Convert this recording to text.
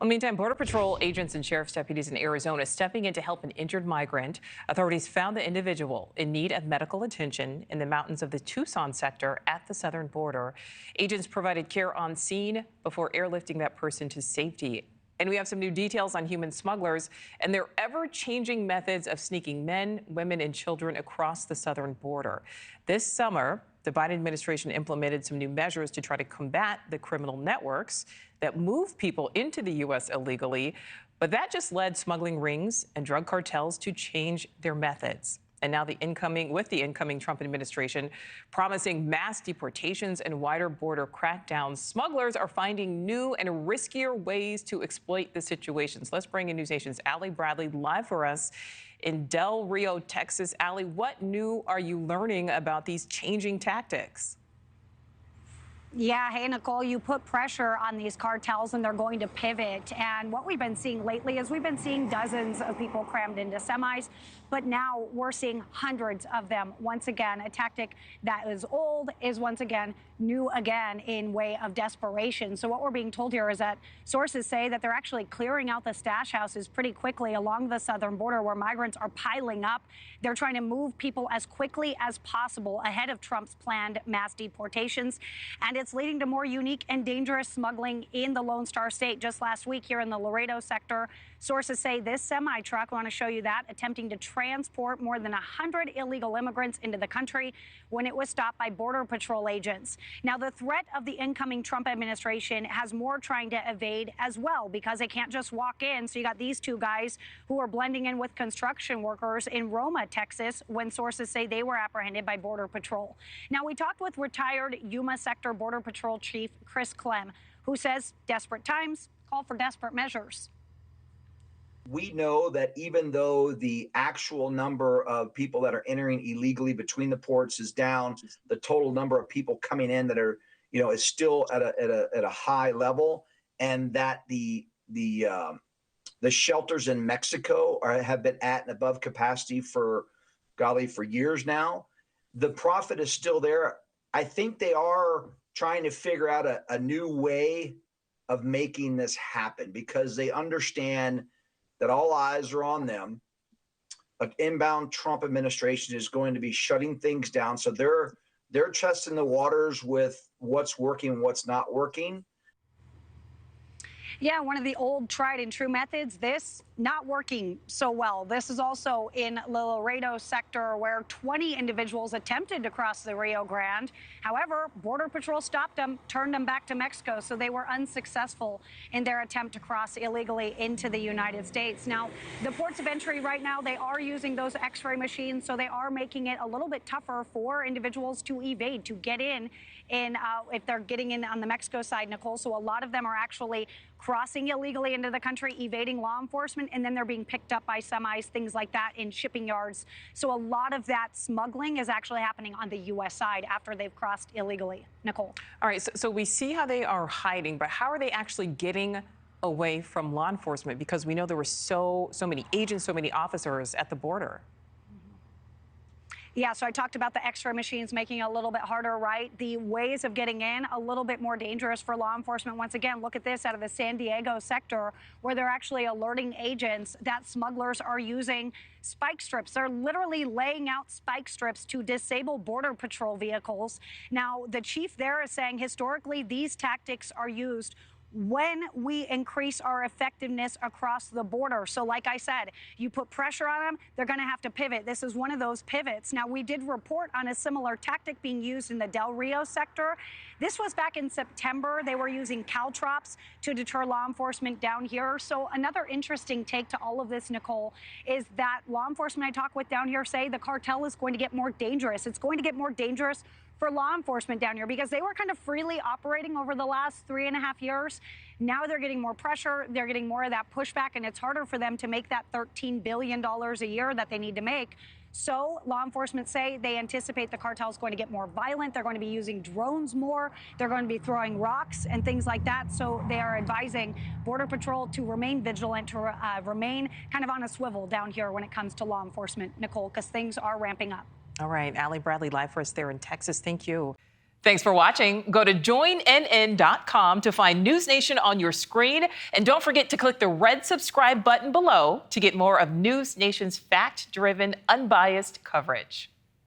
Well, meantime, Border Patrol agents and sheriff's deputies in Arizona stepping in to help an injured migrant. Authorities found the individual in need of medical attention in the mountains of the Tucson sector at the southern border. Agents provided care on scene before airlifting that person to safety. And we have some new details on human smugglers and their ever-changing methods of sneaking men, women, and children across the southern border. This summer, the Biden administration implemented some new measures to try to combat the criminal networks that move people into the U.S. illegally. But that just led smuggling rings and drug cartels to change their methods. And now the incoming Trump administration promising mass deportations and wider border crackdowns, smugglers are finding new and riskier ways to exploit the situation. So let's bring in NewsNation's Allie Bradley live for us in Del Rio, Texas. Allie, what new are you learning about these changing tactics? Yeah, hey, Nichole, you put pressure on these cartels and they're going to pivot. And what we've been seeing lately is we've been seeing dozens of people crammed into semis, but now we're seeing hundreds of them. Once again, a tactic that is old is once again new again in way of desperation. So what we're being told here is that sources say that they're actually clearing out the stash houses pretty quickly along the southern border where migrants are piling up. They're trying to move people as quickly as possible ahead of Trump's planned mass deportations. And it's leading to more unique and dangerous smuggling in the Lone Star State. Just last week here in the Laredo sector, sources say this semi-truck, I want to show you that, attempting to transport more than 100 illegal immigrants into the country when it was stopped by Border Patrol agents. Now, the threat of the incoming Trump administration has more trying to evade as well because they can't just walk in. So you got these two guys who are blending in with construction workers in Roma, Texas, when sources say they were apprehended by Border Patrol. Now, we talked with retired Yuma Sector Border Patrol Chief Chris Clem, who says desperate times call for desperate measures. We know that even though the actual number of people that are entering illegally between the ports is down, the total number of people coming in that are, is still at a high level, and that the shelters in Mexico have been at and above capacity for years now. The profit is still there. I think they are trying to figure out a new way of making this happen because they understand that all eyes are on them. An inbound Trump administration is going to be shutting things down. So they're testing the waters with what's working, what's not working. Yeah, one of the old tried and true methods, this not working so well. This is also in the Laredo sector where 20 individuals attempted to cross the Rio Grande. However, Border Patrol stopped them, turned them back to Mexico, so they were unsuccessful in their attempt to cross illegally into the United States. Now, the ports of entry right now, they are using those X-ray machines, so they are making it a little bit tougher for individuals to evade, to get in if they're getting in on the Mexico side, Nichole. So a lot of them are actually crossing illegally into the country, evading law enforcement, and then they're being picked up by semis, things like that, in shipping yards. So a lot of that smuggling is actually happening on the U.S. side after they've crossed illegally. Nichole. All right, so we see how they are hiding, but how are they actually getting away from law enforcement? Because we know there were so many agents, so many officers at the border. Yeah, so I talked about the X-ray machines making it a little bit harder, right? The ways of getting in, a little bit more dangerous for law enforcement. Once again, look at this out of the San Diego sector where they're actually alerting agents that smugglers are using spike strips. They're literally laying out spike strips to disable Border Patrol vehicles. Now, the chief there is saying historically these tactics are used when we increase our effectiveness across the border. So like I said, you put pressure on them, they're going to have to pivot. This is one of those pivots. Now, we did report on a similar tactic being used in the Del Rio sector. This was back in September. They were using caltrops to deter law enforcement down here. So another interesting take to all of this, Nichole, is that law enforcement I talk with down here say the cartel is going to get more dangerous. It's going to get more dangerous for law enforcement down here because they were kind of freely operating over the last 3.5 years. Now they're getting more pressure. They're getting more of that pushback, and it's harder for them to make that $13 billion a year that they need to make. So law enforcement say they anticipate the cartel is going to get more violent. They're going to be using drones more. They're going to be throwing rocks and things like that. So they are advising Border Patrol to remain vigilant, to remain kind of on a swivel down here when it comes to law enforcement, Nichole, because things are ramping up. All right, Allie Bradley live for us there in Texas. Thank you. Thanks for watching. Go to joinnn.com to find News Nation on your screen. And don't forget to click the red subscribe button below to get more of News Nation's fact-driven, unbiased coverage.